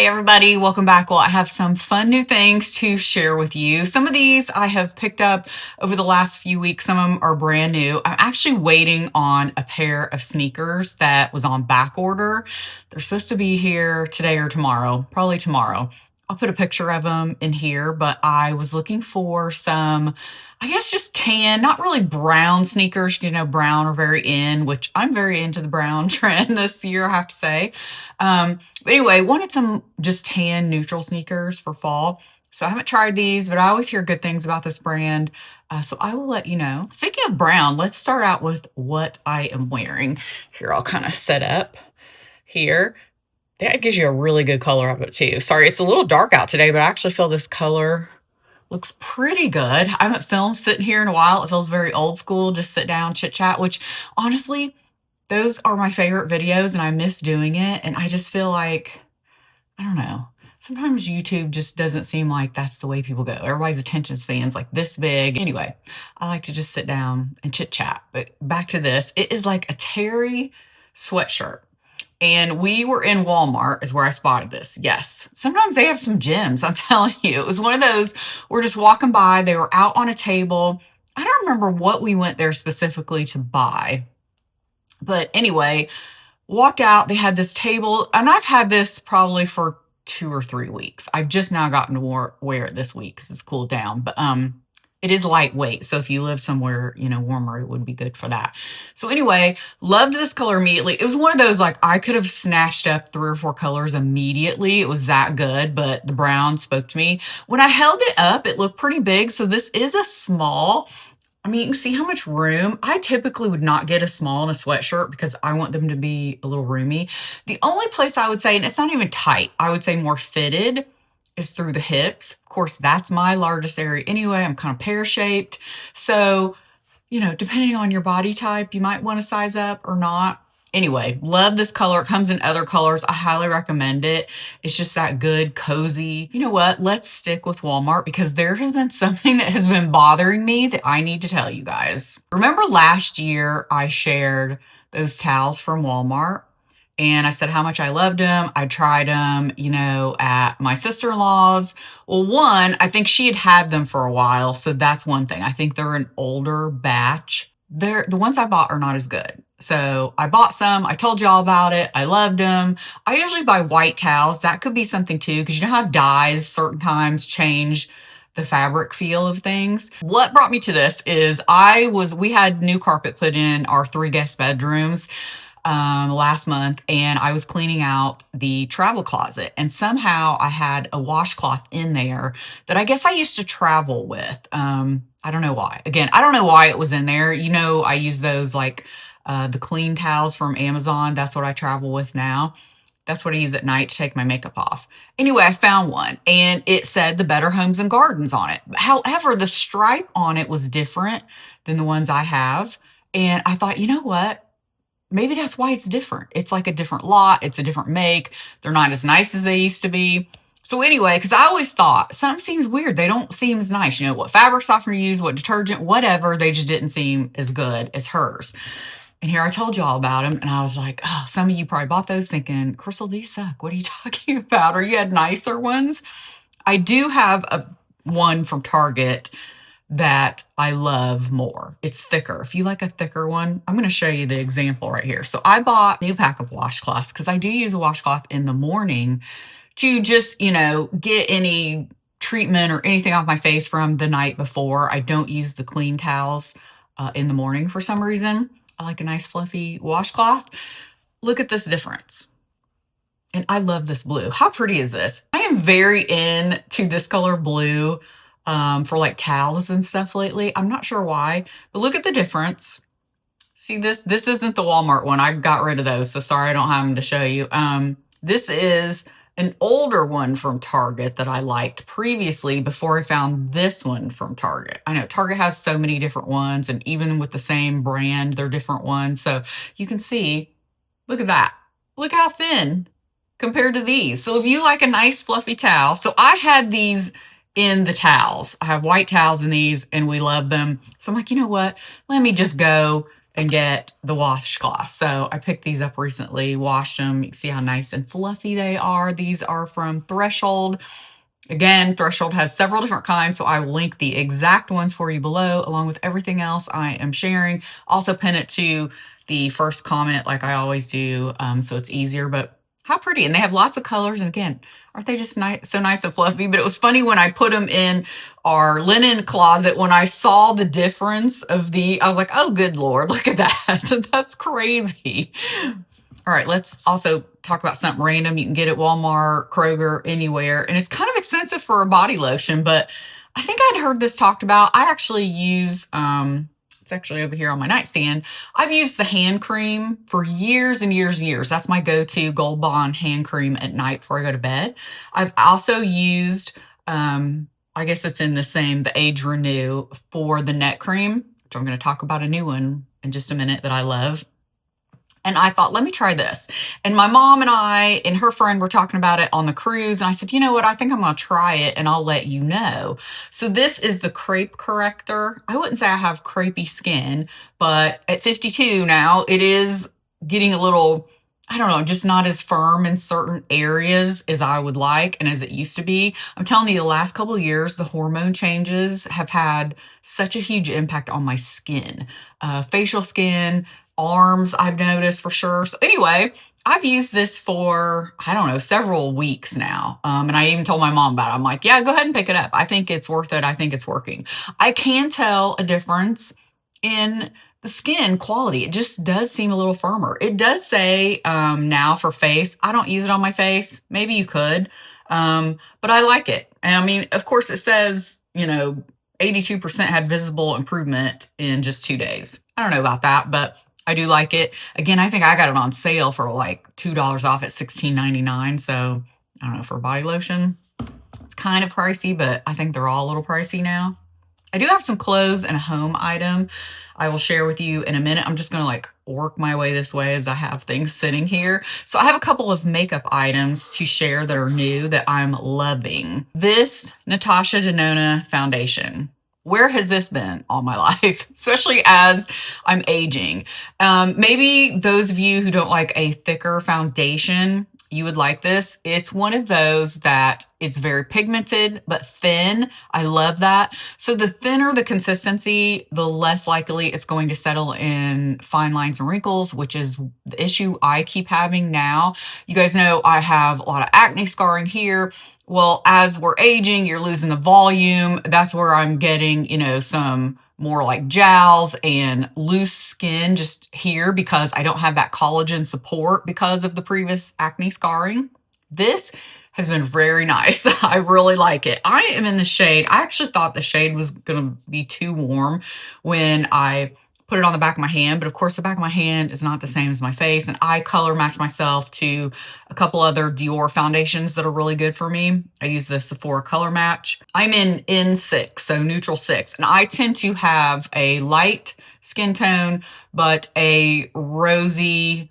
everybody, welcome back. Well, I have some fun new things to share with you. Some of these I have picked up over the last few weeks. Some of them are brand new. I'm actually waiting on a pair of sneakers that was on back order. They're supposed to be here today or tomorrow, probably tomorrow. I'll put a picture of them in here, but I was looking for some, I guess, just tan, not really brown sneakers. You know, brown are very in, which I'm very into the brown trend this year, I have to say. But anyway, wanted some just tan neutral sneakers for fall. So I haven't tried these, but I always hear good things about this brand. So I will let you know. Speaking of brown, let's start out with what I am wearing. Here, I'll kind of set up here. That gives you a really good color of it too. Sorry, it's a little dark out today, but I actually feel this color looks pretty good. I haven't filmed sitting here in a while. It feels very old school, just sit down, chit chat, which honestly, those are my favorite videos and I miss doing it. And I just feel like, I don't know, sometimes YouTube just doesn't seem like that's the way people go. Everybody's attention span's like this big. Anyway, I like to just sit down and chit chat. But back to this, it is like a terry sweatshirt. And we were in Walmart is where I spotted this. Yes. Sometimes they have some gems. I'm telling you, it was one of those, we're just walking by. They were out on a table. I don't remember what we went there specifically to buy. But anyway, walked out. They had this table, and I've had this probably for 2 or 3 weeks. I've just now gotten to wear it this week because it's cooled down. But it is lightweight, so if you live somewhere, you know, warmer, it would be good for that. So anyway, loved this color immediately. It was one of those, like, I could have snatched up 3 or 4 colors immediately. It was that good, but the brown spoke to me. When I held it up, it looked pretty big. So this is a small. I mean, you can see how much room. I typically would not get a small in a sweatshirt because I want them to be a little roomy. The only place I would say, and it's not even tight, I would say more fitted, is through the hips. Of course, that's my largest area anyway. I'm kind of pear-shaped. So, you know, depending on your body type, you might want to size up or not. Anyway, love this color. It comes in other colors. I highly recommend it. It's just that good, cozy. You know what? Let's stick with Walmart because there has been something that has been bothering me that I need to tell you guys. Remember last year I shared those towels from Walmart? And I said how much I loved them. I tried them, you know, at my sister-in-law's. Well, one, I think she had had them for a while. So that's one thing. I think they're an older batch. The ones I bought are not as good. So I bought some. I told you all about it. I loved them. I usually buy white towels. That could be something too, because you know how dyes certain times change the fabric feel of things. What brought me to this is we had new carpet put in our 3 guest bedrooms last month, and I was cleaning out the travel closet, and somehow I had a washcloth in there that I guess I used to travel with. I don't know why. Again, I don't know why it was in there. You know, I use those like the clean towels from Amazon. That's what I travel with now. That's what I use at night to take my makeup off. Anyway, I found one and it said the Better Homes and Gardens on it. However, the stripe on it was different than the ones I have. And I thought, you know what? Maybe that's why it's different. It's like a different lot. It's a different make. They're not as nice as they used to be. So anyway, because I always thought something seems weird. They don't seem as nice. You know, what fabric softener you use, what detergent, whatever. They just didn't seem as good as hers. And here I told you all about them. And I was like, oh, some of you probably bought those thinking, Crystal, these suck. What are you talking about? Or you had nicer ones? I do have one from Target that I love more. It's thicker. If you like a thicker one, I'm going to show you the example right here. So I bought a new pack of washcloths because I do use a washcloth in the morning to just, you know, get any treatment or anything off my face from the night before. I don't use the clean towels in the morning for some reason. I like a nice fluffy washcloth. Look at this difference. And I love this blue. How pretty is this? I am very into this color blue for like towels and stuff lately. I'm not sure why, but look at the difference. See this? This isn't the Walmart one. I got rid of those, so sorry I don't have them to show you. This is an older one from Target that I liked previously before I found this one from Target. I know Target has so many different ones, and even with the same brand, they're different ones. So you can see, look at that. Look how thin compared to these. So if you like a nice fluffy towel, so I had these in the towels. I have white towels in these and we love them. So I'm like, you know what? Let me just go and get the washcloth. So I picked these up recently, washed them. You can see how nice and fluffy they are. These are from Threshold. Again, Threshold has several different kinds, so I will link the exact ones for you below, along with everything else I am sharing. Also pin it to the first comment like I always do, so it's easier, but how pretty. And they have lots of colors, and again, aren't they just nice, so nice and fluffy? But it was funny when I put them in our linen closet, when I saw the difference of I was like, oh, good Lord, look at that. That's crazy. All right, let's also talk about something random. You can get at Walmart, Kroger, anywhere, and it's kind of expensive for a body lotion, but I think I'd heard this talked about. I actually use, it's actually over here on my nightstand. I've used the hand cream for years and years and years. That's my go-to Gold Bond hand cream at night before I go to bed. I've also used, I guess it's in the Age Renew for the neck cream, which I'm going to talk about a new one in just a minute that I love. And I thought, let me try this. And my mom and I and her friend were talking about it on the cruise. And I said, you know what? I think I'm going to try it and I'll let you know. So this is the crepe corrector. I wouldn't say I have crepey skin, but at 52 now, it is getting a little, I don't know, just not as firm in certain areas as I would like and as it used to be. I'm telling you, the last couple of years, the hormone changes have had such a huge impact on my skin, facial skin, arms, I've noticed for sure. So anyway, I've used this for, I don't know, several weeks now. And I even told my mom about it. I'm like, yeah, go ahead and pick it up. I think it's worth it. I think it's working. I can tell a difference in the skin quality. It just does seem a little firmer. It does say now for face. I don't use it on my face. Maybe you could, but I like it. And I mean, of course, it says, 82% had visible improvement in just 2 days. I don't know about that, but I do like it. Again, I think I got it on sale for like $2 off at $16.99. So I don't know, for a body lotion, it's kind of pricey, but I think they're all a little pricey now. I do have some clothes and a home item I will share with you in a minute. I'm just going to like work my way this way as I have things sitting here. So I have a couple of makeup items to share that are new that I'm loving. This Natasha Denona foundation. Where has this been all my life, especially as I'm aging? Maybe those of you who don't like a thicker foundation, you would like this. It's one of those that it's very pigmented, but thin. I love that. So the thinner the consistency, the less likely it's going to settle in fine lines and wrinkles, which is the issue I keep having now. You guys know I have a lot of acne scarring here. Well, as we're aging, you're losing the volume. That's where I'm getting, some more like jowls and loose skin just here because I don't have that collagen support because of the previous acne scarring. This has been very nice. I really like it. I am in the shade. I actually thought the shade was going to be too warm when I put it on the back of my hand, but of course the back of my hand is not the same as my face, and I color match myself to a couple other Dior foundations that are really good for me. I use the Sephora Color Match. I'm in N6, so neutral 6, and I tend to have a light skin tone, but a rosy,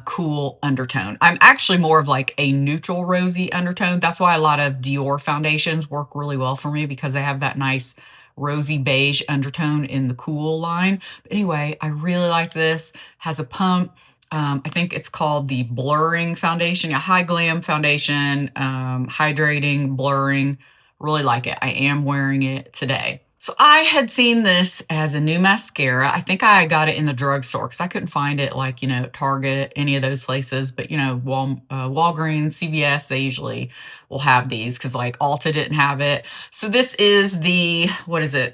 cool undertone. I'm actually more of like a neutral rosy undertone. That's why a lot of Dior foundations work really well for me, because they have that nice rosy beige undertone in the cool line. But anyway, I really like this. Has a pump. I think it's called the blurring foundation, a high glam foundation, hydrating, blurring. Really like it. I am wearing it today. So I had seen this as a new mascara. I think I got it in the drugstore because I couldn't find it like, Target, any of those places. But, Walgreens, CVS, they usually will have these because like Ulta didn't have it. So this is the,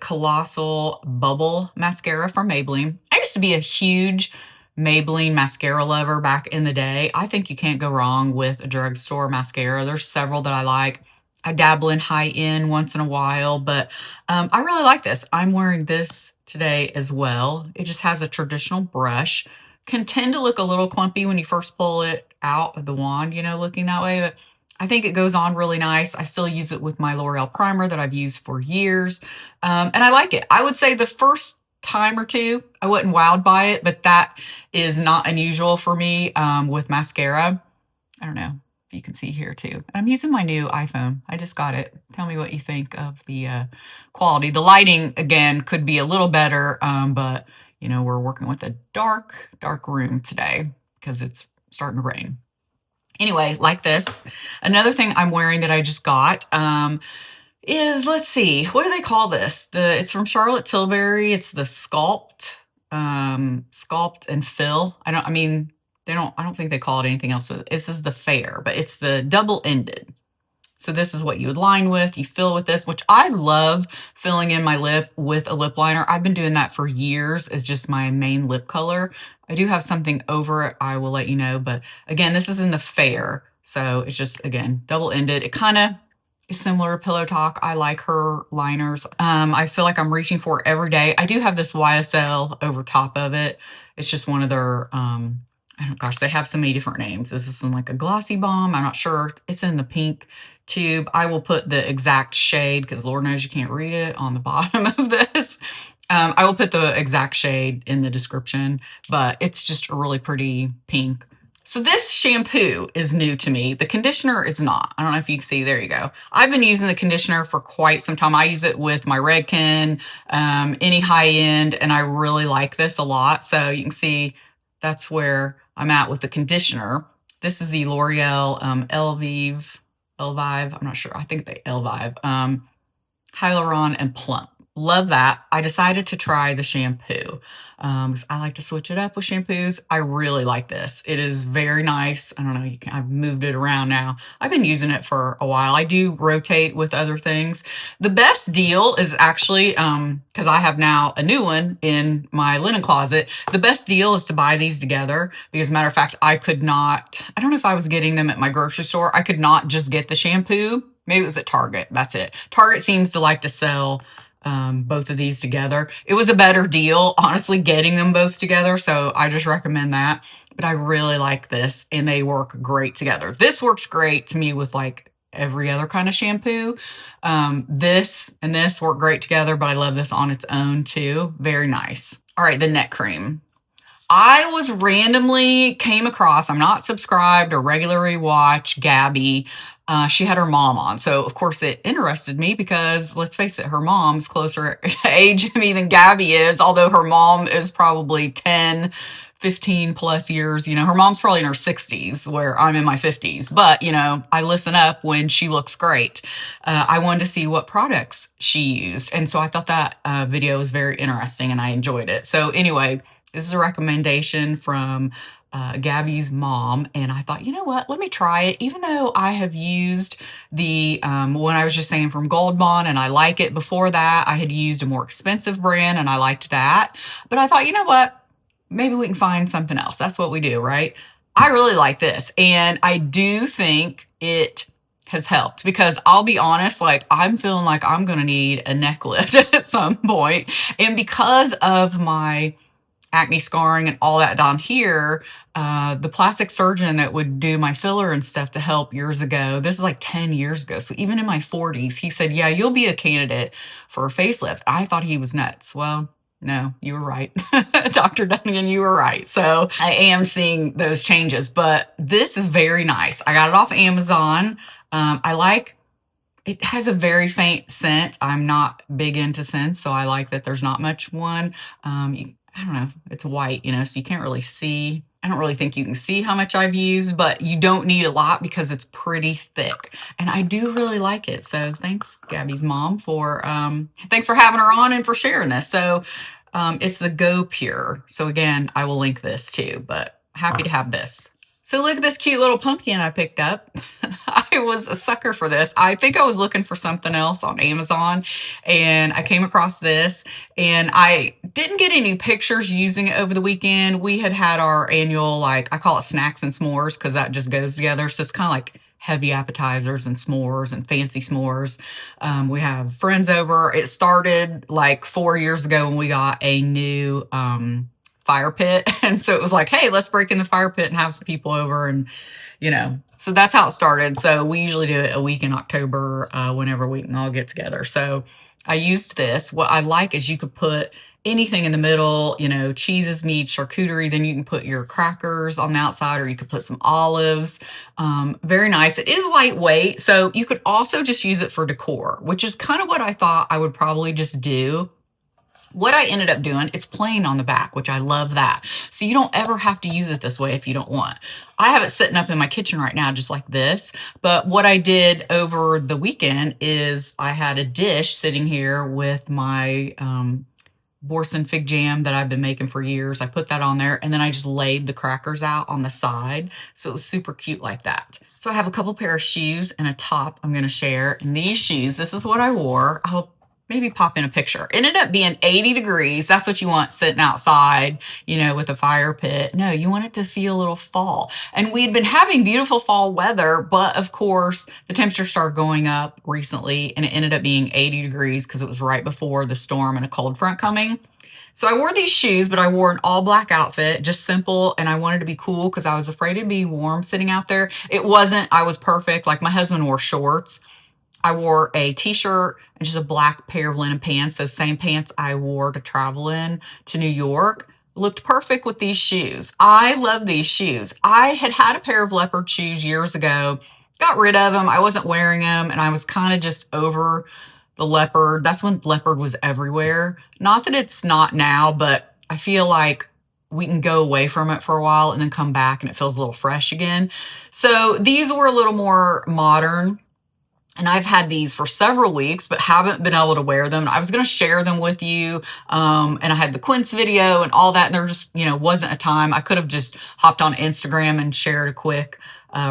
Colossal Bubble Mascara from Maybelline. I used to be a huge Maybelline mascara lover back in the day. I think you can't go wrong with a drugstore mascara. There's several that I like. I dabble in high-end once in a while, but I really like this. I'm wearing this today as well. It just has a traditional brush. Can tend to look a little clumpy when you first pull it out of the wand, looking that way, but I think it goes on really nice. I still use it with my L'Oreal primer that I've used for years, and I like it. I would say the first time or two, I wasn't wowed by it, but that is not unusual for me with mascara. I don't know if you can see here too. I'm using my new iPhone. I just got it. Tell me what you think of the quality. The lighting, again, could be a little better, but we're working with a dark, dark room today because it's starting to rain. Anyway, like this. Another thing I'm wearing that I just got is, let's see, what do they call this? It's from Charlotte Tilbury. It's the Sculpt and Fill. I don't think they call it anything else. This is the Fair, but it's the double-ended. So this is what you would line with. You fill with this, which I love filling in my lip with a lip liner. I've been doing that for years as just my main lip color. I do have something over it. I will let you know. But again, this is in the Fair. So it's just, again, double-ended. It kind of is similar to Pillow Talk. I like her liners. I feel like I'm reaching for it every day. I do have this YSL over top of it. It's just one of their, oh gosh, they have so many different names. Is this one like a glossy balm? I'm not sure. It's in the pink tube. I will put the exact shade because Lord knows you can't read it on the bottom of this. I will put the exact shade in the description, but it's just a really pretty pink. So this shampoo is new to me. The conditioner is not. I don't know if you can see. There you go. I've been using the conditioner for quite some time. I use it with my Redken, any high end, and I really like this a lot. So you can see that's where I'm at with the conditioner. This is the L'Oreal Elvive, I'm not sure. I think they Elvive, Hyaluron and Plump. Love that. I decided to try the shampoo because I like to switch it up with shampoos. I really like this. It is very nice. I don't know. I've moved it around now. I've been using it for a while. I do rotate with other things. The best deal is actually, because I have now a new one in my linen closet, the best deal is to buy these together because, matter of fact, I don't know if I was getting them at my grocery store. I could not just get the shampoo. Maybe it was at Target. That's it. Target seems to like to sell both of these together. It was a better deal, honestly, getting them both together. So I just recommend that. But I really like this and they work great together. This works great to me with like every other kind of shampoo. This and this work great together, but I love this on its own too. Very nice. All right, the neck cream. I was randomly came across, I'm not subscribed or regularly watch Gabby. She had her mom on. So of course it interested me because let's face it, her mom's closer age to me than Gabby is, although her mom is probably 10, 15 plus years. Her mom's probably in her 60s where I'm in my 50s, but I listen up when she looks great. I wanted to see what products she used. And so I thought that video was very interesting and I enjoyed it. So anyway, this is a recommendation from Gabby's mom, and I thought, you know what, let me try it. Even though I have used the one I was just saying from Gold Bond, and I like it. Before that, I had used a more expensive brand, and I liked that. But I thought, you know what, maybe we can find something else. That's what we do, right? I really like this, and I do think it has helped because I'll be honest, like I'm feeling like I'm going to need a neck lift at some point, and because of my acne scarring and all that down here, the plastic surgeon that would do my filler and stuff to help years ago, this is like 10 years ago. So even in my 40s, he said, yeah, you'll be a candidate for a facelift. I thought he was nuts. Well, no, you were right. Dr. Dunnigan, you were right. So I am seeing those changes, but this is very nice. I got it off Amazon. It has a very faint scent. I'm not big into scents, so I like that there's not much one. I don't know, it's white, so you can't really see. I don't really think you can see how much I've used, but you don't need a lot because it's pretty thick. And I do really like it. So thanks, Gabby's mom, thanks for having her on and for sharing this. So it's the Go Pure. So again, I will link this too, but happy to have this. So look at this cute little pumpkin I picked up. I was a sucker for this. I think I was looking for something else on Amazon and I came across this and I didn't get any pictures using it over the weekend. We had our annual, I call it snacks and s'mores because that just goes together. So it's kind of like heavy appetizers and s'mores and fancy s'mores. We have friends over. It started like 4 years ago when we got a new, fire pit. And so it was like, hey, let's break in the fire pit and have some people over. And, so that's how it started. So we usually do it a week in October, whenever we can all get together. So I used this. What I like is you could put anything in the middle, cheeses, meat, charcuterie. Then you can put your crackers on the outside, or you could put some olives. Very nice. It is lightweight. So you could also just use it for decor, which is kind of what I thought I would probably just do. What I ended up doing, it's plain on the back, which I love that. So you don't ever have to use it this way if you don't want. I have it sitting up in my kitchen right now, just like this. But what I did over the weekend is I had a dish sitting here with my Boursin fig jam that I've been making for years. I put that on there and then I just laid the crackers out on the side. So it was super cute like that. So I have a couple pair of shoes and a top I'm gonna share. And these shoes, this is what I wore. I'll maybe pop in a picture. It ended up being 80 degrees. That's what you want sitting outside, you know, with a fire pit. No, you want it to feel a little fall. And we'd been having beautiful fall weather, but of course the temperature started going up recently and it ended up being 80 degrees because it was right before the storm and a cold front coming. So I wore these shoes, but I wore an all black outfit, just simple, and I wanted to be cool because I was afraid it'd be warm sitting out there. It wasn't. I was perfect. Like my husband wore shorts. I wore a t-shirt and just a black pair of linen pants. Those same pants I wore to travel in to New York. Looked perfect with these shoes. I love these shoes. I had a pair of leopard shoes years ago, got rid of them. I wasn't wearing them and I was kind of just over the leopard. That's when leopard was everywhere. Not that it's not now, but I feel like we can go away from it for a while and then come back and it feels a little fresh again. So these were a little more modern. And I've had these for several weeks, but haven't been able to wear them. I was going to share them with you. And I had the Quince video and all that. And there just, you know, wasn't a time. I could have just hopped on Instagram and shared a quick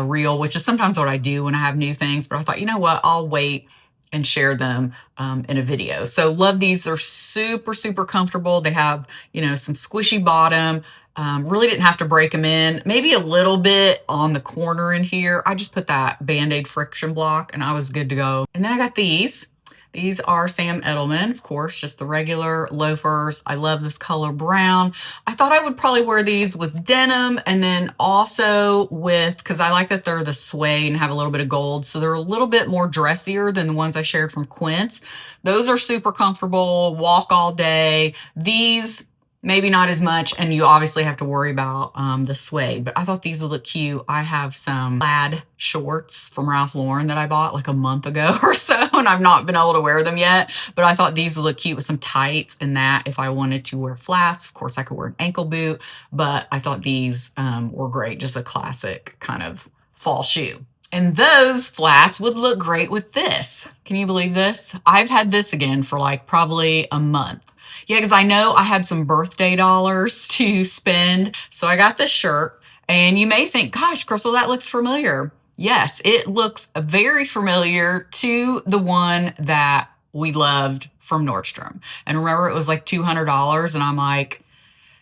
reel, which is sometimes what I do when I have new things. But I thought, you know what, I'll wait and share them in a video. So love these. They're super, super comfortable. They have, you know, some squishy bottom. Really didn't have to break them in. Maybe a little bit on the corner in here. I just put that Band-Aid friction block and I was good to go. And then I got these. These are Sam Edelman, of course, just the regular loafers. I love this color brown. I thought I would probably wear these with denim and then also with, because I like that they're the suede and have a little bit of gold. So they're a little bit more dressier than the ones I shared from Quince. Those are super comfortable, walk all day. These, maybe not as much, and you obviously have to worry about the suede, but I thought these would look cute. I have some plaid shorts from Ralph Lauren that I bought like a month ago or so, and I've not been able to wear them yet, but I thought these would look cute with some tights and that if I wanted to wear flats. Of course, I could wear an ankle boot, but I thought these were great, just a classic kind of fall shoe. And those flats would look great with this. Can you believe this? I've had this again for like probably a month. Yeah, because I know I had some birthday dollars to spend. So I got this shirt and you may think, gosh, Crystal, that looks familiar. Yes, it looks very familiar to the one that we loved from Nordstrom. And remember, it was like $200 and I'm like,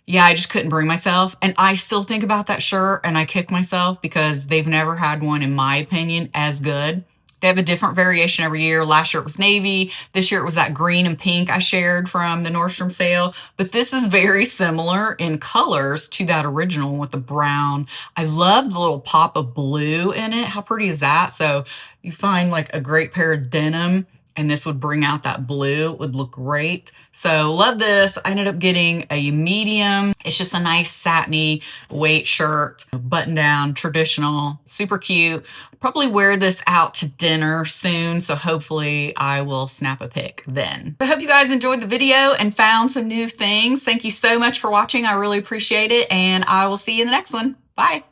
yeah, I just couldn't bring myself. And I still think about that shirt and I kick myself because they've never had one, in my opinion, as good. They have a different variation every year. Last year it was navy. This year it was that green and pink I shared from the Nordstrom sale. But this is very similar in colors to that original with the brown. I love the little pop of blue in it. How pretty is that? So you find like a great pair of denim and this would bring out that blue. It would look great. So love this. I ended up getting a medium. It's just a nice satiny weight shirt, button down, traditional, super cute. Probably wear this out to dinner soon. So hopefully I will snap a pic then. I hope you guys enjoyed the video and found some new things. Thank you so much for watching. I really appreciate it. And I will see you in the next one. Bye.